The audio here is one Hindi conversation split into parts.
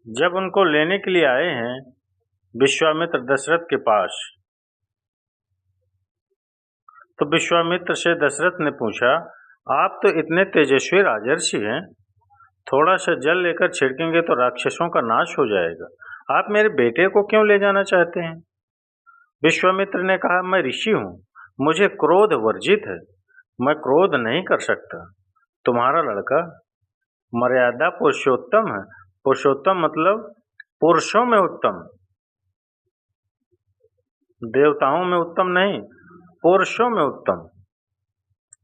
जब उनको लेने के लिए आए हैं विश्वामित्र दशरथ के पास, तो विश्वामित्र से दशरथ ने पूछा, आप तो इतने तेजस्वी राजर्षि हैं, थोड़ा सा जल लेकर छिड़केंगे तो राक्षसों का नाश हो जाएगा। आप मेरे बेटे को क्यों ले जाना चाहते हैं? विश्वामित्र ने कहा, मैं ऋषि हूँ, मुझे क्रोध वर्जित है, मैं क्रोध नहीं कर सकता। तुम्हारा लड़का मर्यादा पुरुषोत्तम है। पुरुषोत्तम मतलब पुरुषों में उत्तम, देवताओं में उत्तम नहीं, पुरुषों में उत्तम।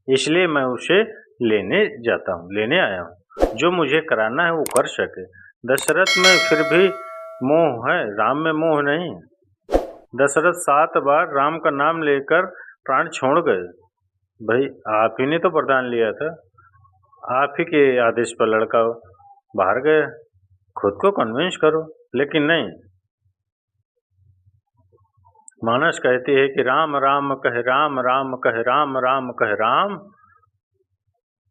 इसलिए मैं उसे लेने आया हूँ। जो मुझे कराना है वो कर सके। दशरथ में फिर भी मोह है, राम में मोह नहीं है। दशरथ 7 बार राम का नाम लेकर प्राण छोड़ गए। भाई आप ही ने तो वरदान लिया था, आप ही के आदेश पर लड़का बाहर गया, खुद को कन्विंस करो। लेकिन नहीं, मानस कहती है कि राम राम कह राम, राम कह राम, राम कह राम।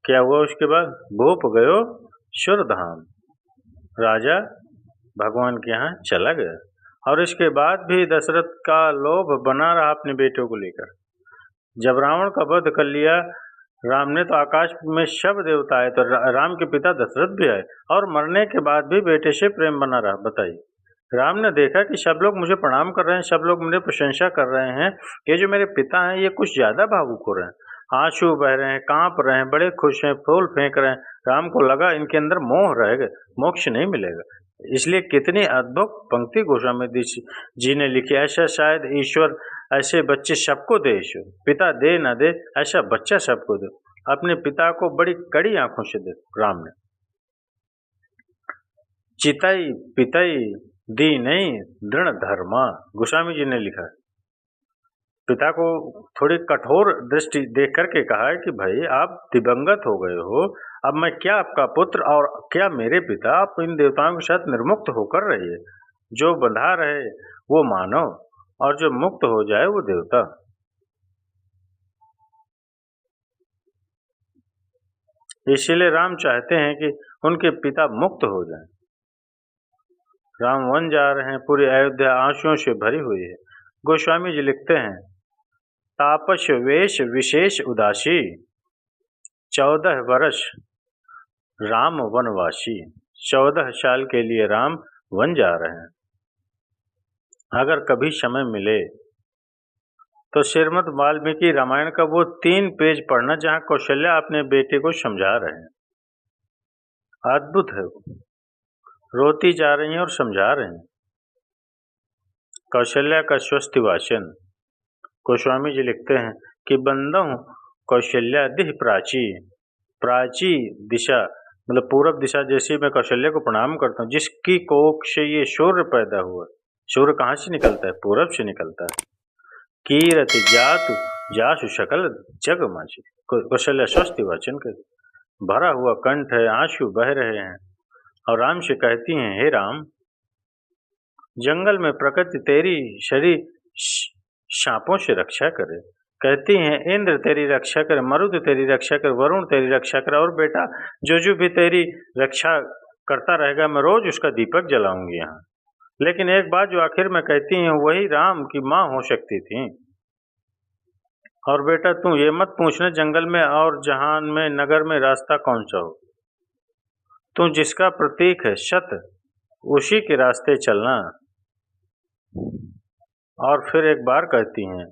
क्या हुआ उसके बाद? भूप गयो शुरधाम, राजा भगवान के यहाँ चला गया। और इसके बाद भी दशरथ का लोभ बना रहा अपने बेटों को लेकर। जब रावण का वध कर लिया राम ने, तो आकाश में सब देवता आए, तो राम के पिता दशरथ भी आए, और मरने के बाद भी बेटे से प्रेम बना रहा। बताइए, राम ने देखा कि सब लोग मुझे प्रणाम कर रहे हैं, सब लोग मुझे प्रशंसा कर रहे हैं, ये जो मेरे पिता हैं ये कुछ ज़्यादा भावुक हो रहे हैं, आंसू बह रहे हैं, कांप रहे हैं, बड़े खुश हैं, फूल फेंक रहे हैं। राम को लगा इनके अंदर मोह रहेगा, मोक्ष नहीं मिलेगा। इसलिए कितनी अद्भुत पंक्ति गोस्वामी जी ने लिखी, ऐसा शायद ईश्वर ऐसे बच्चे सबको दे, ईश्वर पिता दे ना दे, ऐसा बच्चा सबको दे। अपने पिता को बड़ी कड़ी आंखों से दे राम ने। चितई पितई दी नहीं दृढ़ धर्मा, गोस्वामी जी ने लिखा है। पिता को थोड़ी कठोर दृष्टि देख करके कहा है कि भाई आप दिवंगत हो गए हो, अब मैं क्या आपका पुत्र और क्या मेरे पिता, आप इन देवताओं के साथ निर्मुक्त होकर रहिए। जो बंधा रहे वो मानव, और जो मुक्त हो जाए वो देवता। इसीलिए राम चाहते हैं कि उनके पिता मुक्त हो जाएं। राम वन जा रहे हैं, पूरी अयोध्या आंसुओं से भरी हुई है। गोस्वामी जी लिखते हैं, तापस वेश विशेष उदासी, 14 वर्ष राम वनवासी। 14 साल के लिए राम वन जा रहे हैं। अगर कभी समय मिले तो श्रीमद् वाल्मीकि रामायण का वो 3 पेज पढ़ना जहाँ कौशल्या अपने बेटे को समझा रहे हैं। अद्भुत है, रोती जा रही हैं और समझा रहे हैं। कौशल्या का स्वस्ति वाचन। गोस्वामी जी लिखते हैं कि बंदों कौशल्या दिह प्राची, प्राची दिशा मतलब पूरब दिशा जैसी मैं कौशल्या को प्रणाम करता हूँ, जिसकी कोख से ये सूर्य पैदा हुआ। सूर्य कहाँ से निकलता है? पूरब से निकलता है। कीरति जातु जासु सकल जग माची। कौशल्या स्वस्ति वाचन कर, भरा हुआ कंठ है, आंसू बह रहे हैं, और राम से कहती हैं, हे राम, जंगल में प्रकृति तेरी शरीर सांपों से रक्षा करे। कहती हैं, इंद्र तेरी रक्षा करे, मरुद तेरी रक्षा करे, वरुण तेरी रक्षा करे, और बेटा जो भी तेरी रक्षा करता रहेगा मैं रोज उसका दीपक जलाऊंगी यहाँ। लेकिन एक बात जो आखिर में कहती हैं, वही राम की माँ हो सकती थी। और बेटा तू ये मत पूछना जंगल में और जहान में नगर में रास्ता कौन सा हो, तू जिसका प्रतीक है सत्य उसी के रास्ते चलना। और फिर एक बार कहती हैं,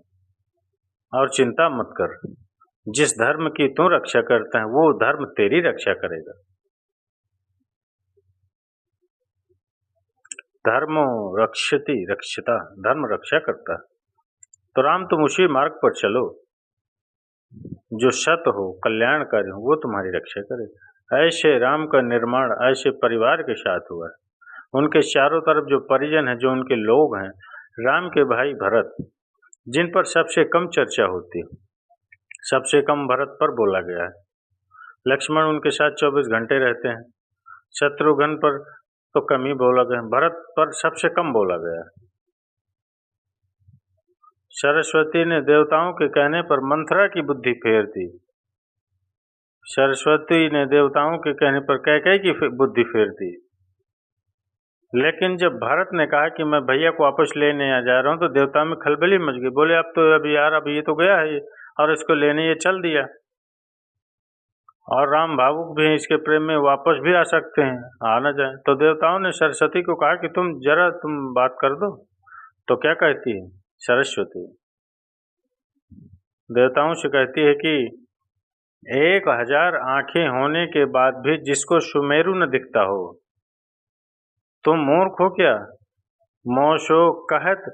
और चिंता मत कर, जिस धर्म की तू रक्षा करता है वो धर्म तेरी रक्षा करेगा। धर्मो रक्षति रक्षिता, धर्म रक्षा करता है। तो राम तुम उसी मार्ग पर चलो, जो सत्य हो, कल्याणकारी हो, वो तुम्हारी रक्षा करे। ऐसे राम का निर्माण ऐसे परिवार के साथ हुआ है। उनके चारों तरफ जो परिजन हैं, जो उनके लोग हैं, राम के भाई भरत, जिन पर सबसे कम चर्चा होती है, सबसे कम भरत पर बोला गया है। लक्ष्मण उनके साथ 24 घंटे रहते हैं। शत्रुघ्न पर तो कम ही बोला गया, भरत पर सबसे कम बोला गया है। सरस्वती ने देवताओं के कहने पर मंथरा की बुद्धि फेर दी। सरस्वती ने देवताओं के कहने पर कैकेयी की बुद्धि फेर दी। लेकिन जब भरत ने कहा कि मैं भैया को वापस लेने आ जा रहा हूँ तो देवताओं में खलबली मच गई। बोले अब तो अब यार अब ये तो गया है और इसको लेने ये चल दिया, और राम भावुक भी हैं, इसके प्रेम में वापस भी आ सकते हैं, आ न जाए। तो देवताओं ने सरस्वती को कहा कि तुम बात कर दो। तो क्या कहती है सरस्वती? देवताओं से कहती है कि 1000 आंखें होने के बाद भी जिसको सुमेरु न दिखता हो, तुम मूर्ख हो क्या? मोशो कहत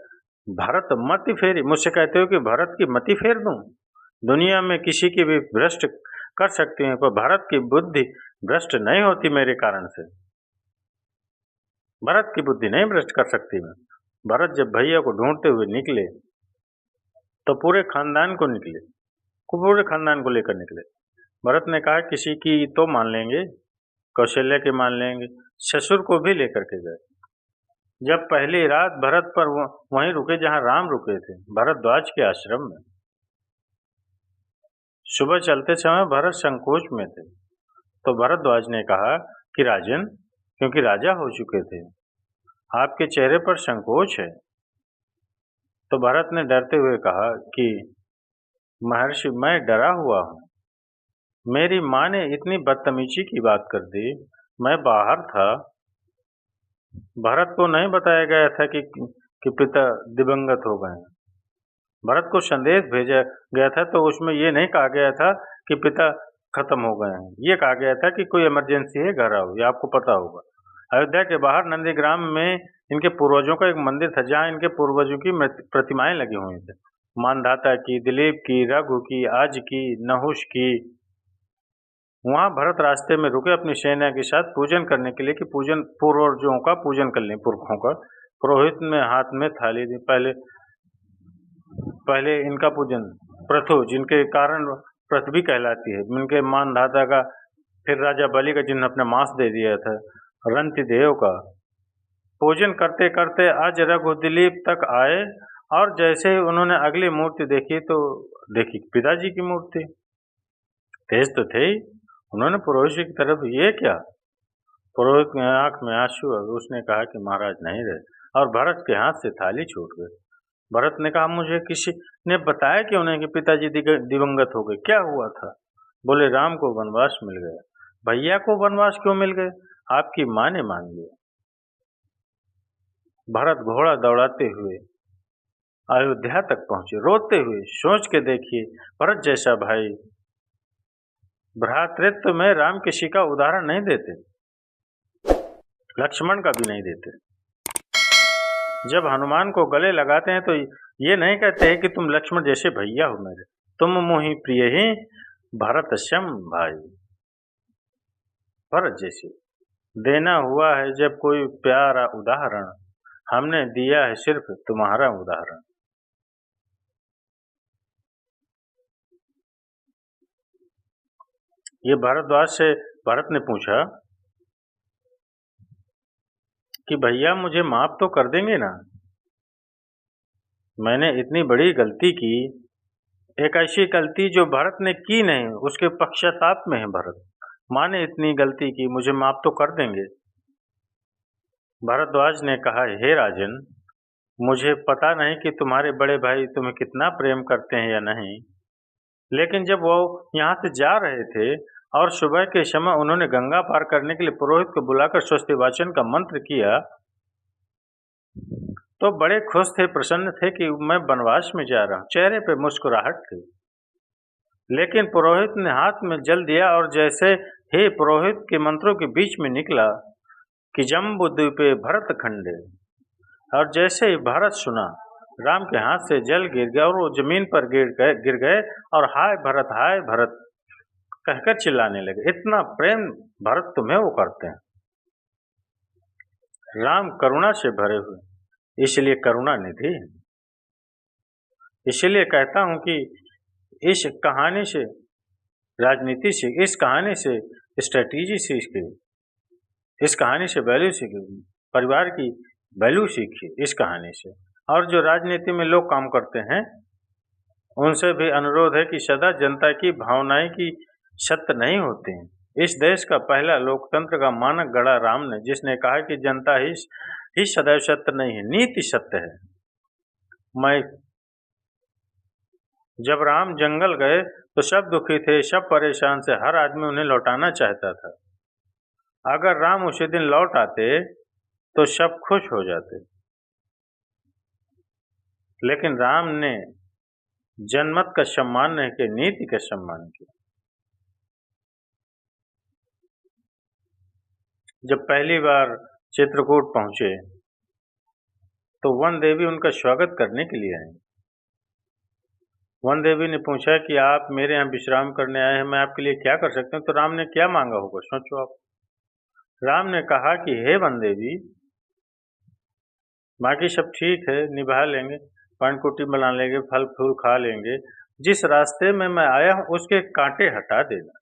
भरत मति फेरी, मुझसे कहते हो कि भरत की मति फेर दूं? दुनिया में किसी की भी भ्रष्ट कर सकती हैं, पर भरत की बुद्धि भ्रष्ट नहीं होती मेरे कारण से। भरत की बुद्धि नहीं भ्रष्ट कर सकती मैं। भरत जब भैया को ढूंढते हुए निकले तो पूरे खानदान को लेकर निकले। भरत ने कहा किसी की तो मान लेंगे, कौशल्या के मान लेंगे, ससुर को भी लेकर के गए। जब पहली रात भरत पर वहीं रुके जहां राम रुके थे, भरद्वाज के आश्रम में। सुबह चलते समय भरत संकोच में थे, तो भरद्वाज ने कहा कि राजन, क्योंकि राजा हो चुके थे, आपके चेहरे पर संकोच है। तो भरत ने डरते हुए कहा कि महर्षि, मैं डरा हुआ हूँ। मेरी माँ ने इतनी बदतमीजी की बात कर दी। मैं बाहर था, भरत को नहीं बताया गया था कि पिता दिवंगत हो गए। भरत को संदेश भेजा गया था तो उसमें ये नहीं कहा गया था कि पिता खत्म हो गए हैं, ये कहा गया था कि कोई इमरजेंसी है, घर आओ, ये आपको पता होगा। अयोध्या के बाहर नंदीग्राम में इनके पूर्वजों का एक मंदिर था जहाँ इनके पूर्वजों की प्रतिमाएं लगी हुई थी, मानधाता की, दिलीप की, रघु की, आज की, नहुष की। वहां भरत रास्ते में रुके अपनी सेना के साथ पूजन करने के लिए कि पूर्वजों का पूजन कर लें, पुरखों का। पुरोहित में हाथ में थाली दी। पहले इनका पूजन प्रथु, जिनके कारण पृथ्वी कहलाती है, इनके मानधाता का, फिर राजा बलि का जिन्होंने अपना मांस दे दिया था, रंतिदेव का पूजन करते करते आज रघु दिलीप तक आए, और जैसे ही उन्होंने अगली मूर्ति देखी तो देखी पिताजी की मूर्ति। तेज तो थे ही, उन्होंने पुरोहित की तरफ, ये क्या? पुरोहित की आंख में आंसू, उसने कहा कि महाराज नहीं रहे, और भरत के हाथ से थाली छूट गई। भरत ने कहा मुझे किसी ने बताया क्यों नहीं कि पिताजी दिवंगत हो गए, क्या हुआ था? बोले राम को वनवास मिल गया। भैया को वनवास क्यों मिल गए? आपकी माँ ने मांग लिया। भरत घोड़ा दौड़ाते हुए अयोध्या तक पहुंचे, रोते हुए। सोच के देखिए, भरत जैसा भाई भ्रातृत्व में राम किसी का उदाहरण नहीं देते, लक्ष्मण का भी नहीं देते। जब हनुमान को गले लगाते हैं तो ये नहीं कहते हैं कि तुम लक्ष्मण जैसे भैया हो मेरे, तुम मोहि प्रिय ही भरत श्याम भाई। भरत जैसे देना हुआ है जब कोई प्यारा उदाहरण, हमने दिया है सिर्फ तुम्हारा उदाहरण। ये भारद्वाज से भरत ने पूछा कि भैया मुझे माफ तो कर देंगे ना? मैंने इतनी बड़ी गलती की, एक ऐसी गलती जो भरत ने की नहीं, उसके पश्चाताप में है भरत। माँ ने इतनी गलती की, मुझे माफ तो कर देंगे? भारद्वाज ने कहा, हे राजन, मुझे पता नहीं कि तुम्हारे बड़े भाई तुम्हें कितना प्रेम करते हैं या नहीं, लेकिन जब वो यहाँ से जा रहे थे और सुबह के समय उन्होंने गंगा पार करने के लिए पुरोहित को बुलाकर स्वस्ति वाचन का मंत्र किया तो बड़े खुश थे, प्रसन्न थे कि मैं वनवास में जा रहा हूँ, चेहरे पे मुस्कुराहट थी। लेकिन पुरोहित ने हाथ में जल दिया और जैसे ही पुरोहित के मंत्रों के बीच में निकला कि जम्बू द्वीपे भरत खंडे, और जैसे ही भरत सुना, राम के हाथ से जल गिर गया और वो जमीन पर गिर गए और हाय भरत कहकर चिल्लाने लगे। इतना प्रेम भरत तुम्हें वो करते हैं। राम करुणा से भरे हुए, इसलिए करुणा निधि। इसलिए कहता हूं कि इस कहानी से, राजनीति से, इस कहानी से स्ट्रेटेजी सीखिए, इस कहानी से वैल्यू सीखिए, परिवार की वैल्यू सीखिए इस कहानी से। और जो राजनीति में लोग काम करते हैं उनसे भी अनुरोध है कि सदा जनता की भावनाएं की सत्य नहीं होते हैं, इस देश का पहला लोकतंत्र का मानक गढ़ा राम ने, जिसने कहा कि जनता ही सदैव सत्य नहीं है, नीति सत्य है। मैं जब राम जंगल गए तो सब दुखी थे, सब परेशान से, हर आदमी उन्हें लौटाना चाहता था। अगर राम उसी दिन लौट आते तो सब खुश हो जाते, लेकिन राम ने जनमत का सम्मान नहीं किया, नीति का सम्मान किया। जब पहली बार चित्रकूट पहुंचे तो वन देवी उनका स्वागत करने के लिए आई। वन देवी ने पूछा कि आप मेरे यहाँ विश्राम करने आए हैं, मैं आपके लिए क्या कर सकता हूँ? तो राम ने क्या मांगा होगा, सोचो आप। राम ने कहा कि हे वन देवी, बाकी सब ठीक है, निभा लेंगे, पानकुटी बना लेंगे, फल फूल खा लेंगे, जिस रास्ते में मैं आया हूँ उसके कांटे हटा देना।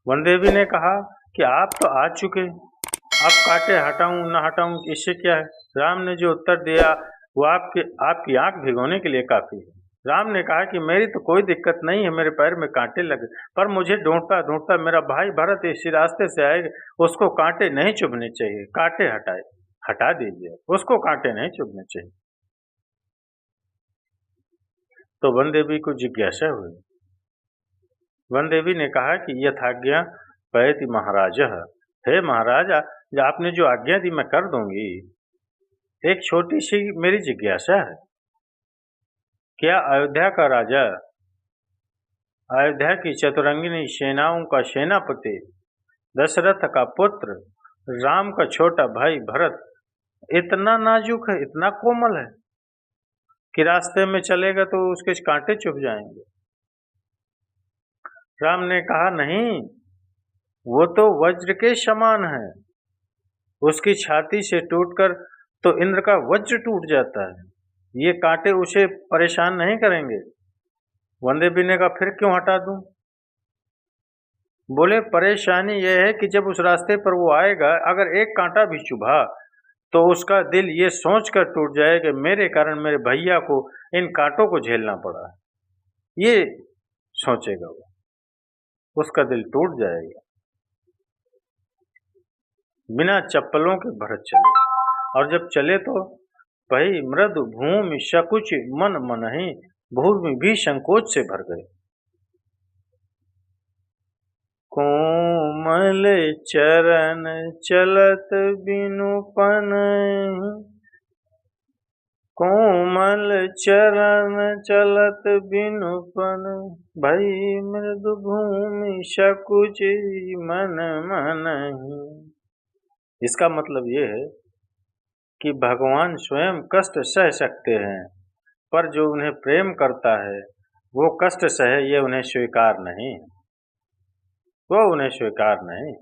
वन देवी ने कहा कि आप तो आ चुके, अब कांटे हटाऊं ना हटाऊं इससे क्या है? राम ने जो उत्तर दिया वो आपकी आंख भिगोने के लिए काफी है। राम ने कहा कि मेरी तो कोई दिक्कत नहीं है, मेरे पैर में कांटे लगे, पर मुझे ढूंढता ढूंढता मेरा भाई भरत इसी रास्ते से आएगा, उसको कांटे नहीं चुभने चाहिए, कांटे हटा दीजिए, उसको कांटे नहीं चुभने चाहिए। तो वन देवी को जिज्ञासा हुई। वन देवी ने कहा कि यथाज्ञा पयति महाराज, हे महाराजा, आपने जो आज्ञा दी मैं कर दूंगी। एक छोटी सी मेरी जिज्ञासा है, क्या अयोध्या का राजा, अयोध्या की चतुरंगिनी सेनाओं का सेनापति, दशरथ का पुत्र, राम का छोटा भाई भरत इतना नाजुक है, इतना कोमल है कि रास्ते में चलेगा तो उसके कांटे चुभ जाएंगे? राम ने कहा नहीं, वो तो वज्र के समान है, उसकी छाती से टूटकर तो इंद्र का वज्र टूट जाता है, ये कांटे उसे परेशान नहीं करेंगे। वन देवी ने कहा फिर क्यों हटा दूं? बोले परेशानी यह है कि जब उस रास्ते पर वो आएगा, अगर एक कांटा भी चुभा तो उसका दिल ये सोच कर टूट जाए कि मेरे कारण मेरे भैया को इन कांटों को झेलना पड़ा है, ये सोचेगा वो, उसका दिल टूट जाएगा। बिना चप्पलों के भरत चले, और जब चले तो भाई मृदु भूमि सकुच मन मनहि, भूमि भी संकोच से भर गए। कोमल चरण चलत बिनु पनहि, कोमल चरण चलत बिनु पनहि, भई मृदु भूमि सकुच मन मनहि। इसका मतलब ये है कि भगवान स्वयं कष्ट सह सकते हैं, पर जो उन्हें प्रेम करता है वो कष्ट सहे, ये उन्हें स्वीकार नहीं, वो उन्हें स्वीकार नहीं।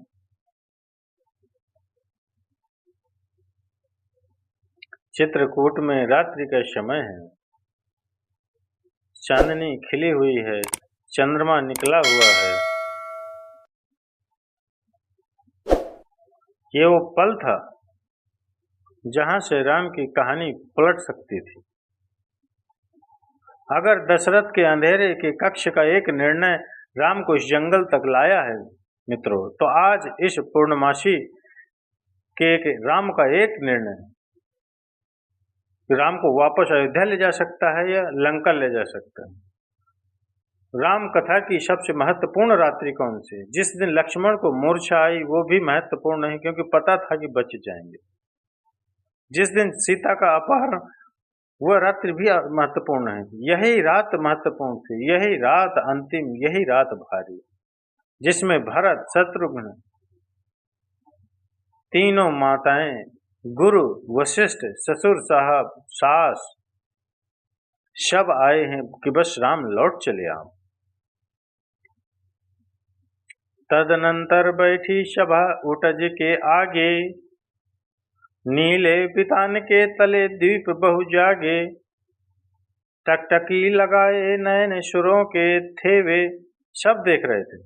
चित्रकूट में रात्रि का समय है, चांदनी खिली हुई है, चंद्रमा निकला हुआ है। ये वो पल था जहां से राम की कहानी पलट सकती थी। अगर दशरथ के अंधेरे के कक्ष का एक निर्णय राम को इस जंगल तक लाया है मित्रों, तो आज इस पूर्णमासी के राम का एक निर्णय राम को वापस अयोध्या ले जा सकता है या लंका ले जा सकता है। राम कथा की सबसे महत्वपूर्ण रात्रि कौन सी? जिस दिन लक्ष्मण को मूर्छा आई वो भी महत्वपूर्ण नहीं, क्योंकि पता था कि बच जाएंगे। जिस दिन सीता का अपहरण, वह रात्रि भी महत्वपूर्ण है। यही रात महत्वपूर्ण थी, यही रात अंतिम, यही रात भारी, जिसमें भरत, शत्रुघ्न, तीनों माताएं, गुरु, वशिष्ठ, ससुर साहब, सास सब आए हैं कि बस राम लौट चले आओ। तदनंतर बैठी सभा उटज के आगे, नीले पितान के तले द्वीप बहु जागे, टकटकी लगाए नयन सुरों के थे वे, सब देख रहे थे।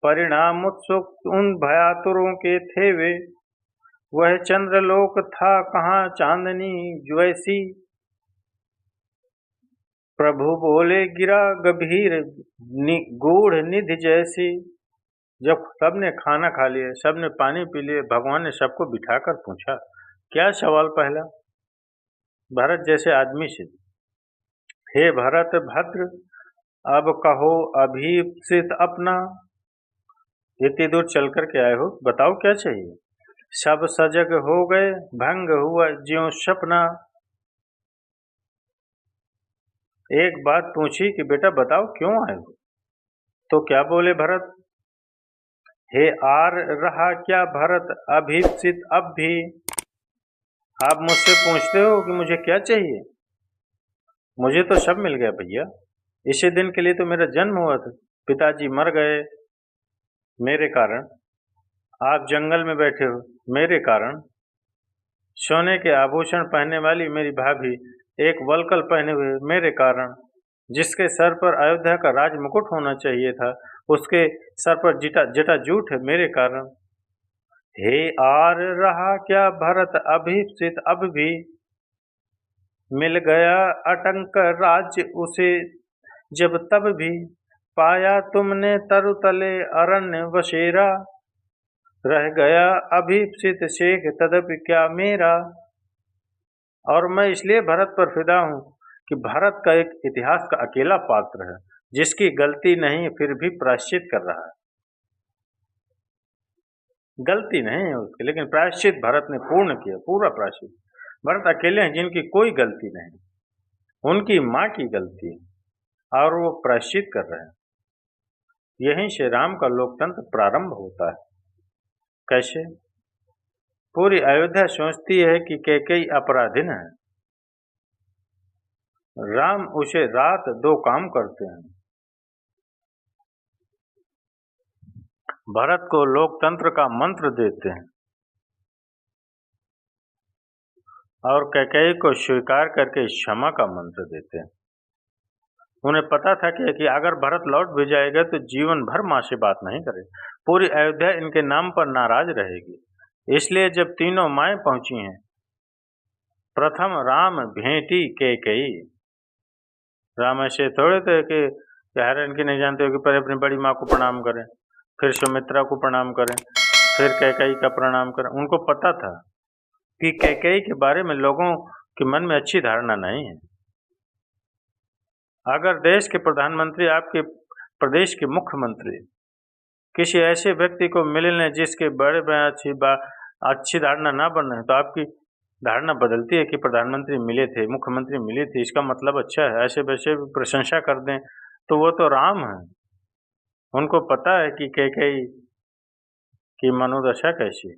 परिणाम उत्सुक उन भयातुरों के थे वे, वह चंद्रलोक था कहाँ चांदनी ज्वैसी, प्रभु बोले गिरा गंभीर गूढ़ निधि जैसी। जब सबने खाना खा लिया, सबने पानी पी लिए, भगवान ने सबको बिठाकर पूछा, क्या सवाल पहला? भरत जैसे आदमी से, हे भरत भद्र, अब कहो अभीप्सित अपना। इतनी दूर चल कर के आए हो, बताओ क्या चाहिए? सब सजग हो गए, भंग हुआ ज्यों सपना। एक बात पूछी कि बेटा बताओ क्यों आए हो? तो क्या बोले भरत? हे आर रहा क्या भरत अभीप्सित अब भी। आप मुझसे पूछते हो कि मुझे क्या चाहिए? मुझे तो सब मिल गया भैया। इसी दिन के लिए तो मेरा जन्म हुआ था। पिताजी मर गए मेरे कारण, आप जंगल में बैठे हो मेरे कारण, सोने के आभूषण पहनने वाली मेरी भाभी एक वलकल पहने हुए मेरे कारण, जिसके सर पर अयोध्या का राज मुकुट होना चाहिए था उसके सर पर जटाजूट है मेरे कारण। हे आर रहा क्या भरत अभीप्सित अब भी। मिल गया अटंक राज्य उसे जब तब भी, पाया तुमने तरुतले अरण्य वसेरा। रह गया अभीप्सित शेख तदपि क्या मेरा। और मैं इसलिए भरत पर फिदा हूं कि भारत का एक इतिहास का अकेला पात्र है जिसकी गलती नहीं फिर भी प्रायश्चित कर रहा है। गलती नहीं है उसकी, लेकिन प्रायश्चित भरत ने पूर्ण किया, पूरा प्रायश्चित। भरत अकेले हैं जिनकी कोई गलती नहीं, उनकी माँ की गलती है और वो प्रायश्चित कर रहे हैं। यहीं से राम का लोकतंत्र प्रारंभ होता है। कैसे? पूरी अयोध्या सोचती है कि कैकेयी अपराधीन है। राम उसे रात दो काम करते हैं। भरत को लोकतंत्र का मंत्र देते हैं और कैकेयी को स्वीकार करके क्षमा का मंत्र देते हैं। उन्हें पता था कि अगर भरत लौट भी जाएगा तो जीवन भर मां से बात नहीं करे, पूरी अयोध्या इनके नाम पर नाराज रहेगी। इसलिए जब तीनों माएँ पहुंची हैं, प्रथम राम भेंटी कैकेयी। राम ऐसे थोड़े थे कि हरण की नहीं जानते हो कि पहले अपनी बड़ी माँ को प्रणाम करें, फिर सुमित्रा को प्रणाम करें, फिर कैकेयी का प्रणाम करें। उनको पता था कि कैकेयी के बारे में लोगों के मन में अच्छी धारणा नहीं है। अगर देश के प्रधानमंत्री आपके प्रदेश के मुख्यमंत्री किसी ऐसे व्यक्ति को मिलने जिसके बारे में अच्छी धारणा ना बन रहे तो आपकी धारणा बदलती है कि प्रधानमंत्री मिले थे, मुख्यमंत्री मिले थे, इसका मतलब अच्छा है, ऐसे वैसे प्रशंसा कर दें तो वो तो राम है। उनको पता है कि कैकेयी की मनोदशा कैसी है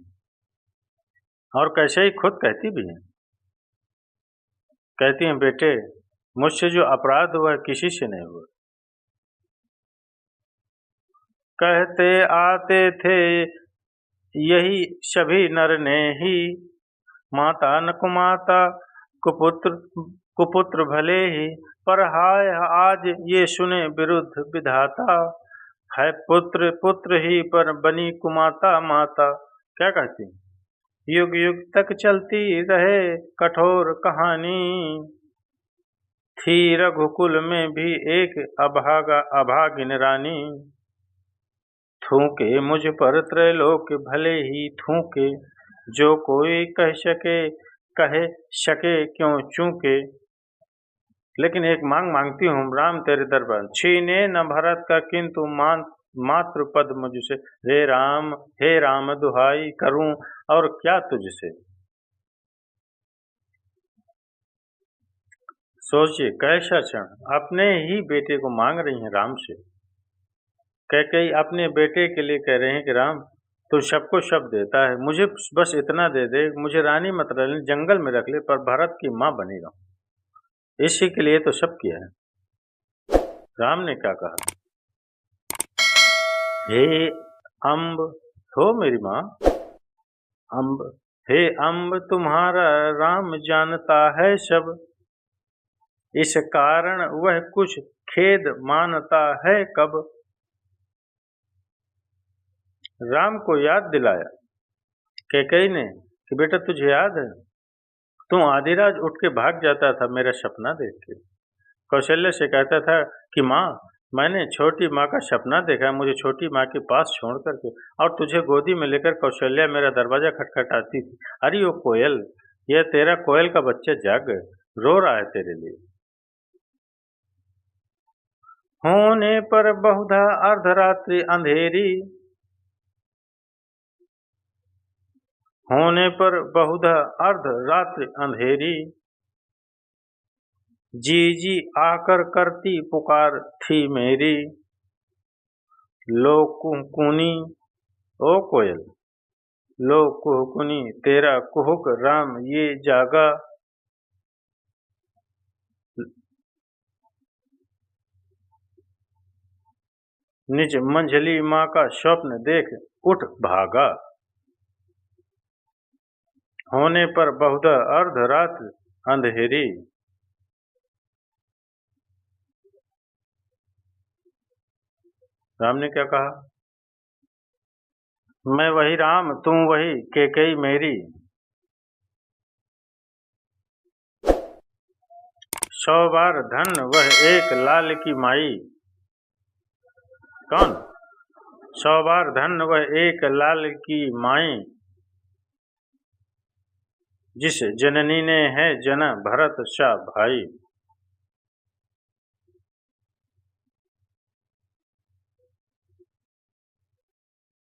और कैसे ही खुद कहती भी है। कहती हैं, बेटे मुझसे जो अपराध हुआ किसी से नहीं हुआ। कहते आते थे यही सभी नर ने ही, माता न कुमाता कुपुत्र भले ही, पर हाय आज ये सुने विरुद्ध विधाता, है पुत्र पुत्र ही पर बनी कुमाता माता। क्या कहती? युग युग तक चलती रहे कठोर कहानी, थी रघुकुल में भी एक अभागिन रानी। थूके मुझ पर त्रैलोक भले ही थूके, जो कोई कह सके क्यों चूके। लेकिन एक मांगती हूँ राम तेरे दरबार, छीने न भरत का किंतु मात्र पद मुझसे। हे राम दुहाई करूं और क्या तुझसे। सोचिए कैसा क्षण, अपने ही बेटे को मांग रही हैं राम से। कैकेयी अपने बेटे के लिए कह रहे हैं कि राम तो सबको सब देता है, मुझे बस इतना दे दे, मुझे रानी मत रख ले, जंगल में रख ले, पर भरत की माँ बनेगा। इसी के लिए तो सब किया है। राम ने क्या कहा? हे अम्ब, हो मेरी माँ अम्ब, हे अम्ब तुम्हारा राम जानता है सब, इस कारण वह कुछ खेद मानता है कब। राम को याद दिलाया कैकेयी ने कि बेटा तुझे याद है, तू आधी रात उठ के भाग जाता था मेरा सपना देख के, कौशल्य से कहता था कि माँ, मैंने छोटी माँ का सपना देखा, मुझे छोटी माँ के पास छोड़ करके, और तुझे गोदी में लेकर कौशल्या मेरा दरवाजा खटखटाती थी। अरे ओ कोयल, यह तेरा कोयल का बच्चा जाग गए, रो रहा है तेरे लिए। होने पर बहुधा अर्धरात्रि अंधेरी, होने पर बहुधा अर्धरात्रि अंधेरी, जी जी आकर करती पुकार थी मेरी। लो कुहुकुनी, ओ कोयल, लो कुहुकुनी, तेरा कुहुक राम ये जागा। निज मंझली माँ का स्वप्न देख उठ भागा। होने पर बहुधा अर्धरात्रि अंधेरी। राम ने क्या कहा? मैं वही राम, तुम वही कैकेयी मेरी। 100 बार धन वह एक लाल की माई। कौन? 100 बार धन वह एक लाल की माई, जिस जननी ने है जना भरत सा भाई।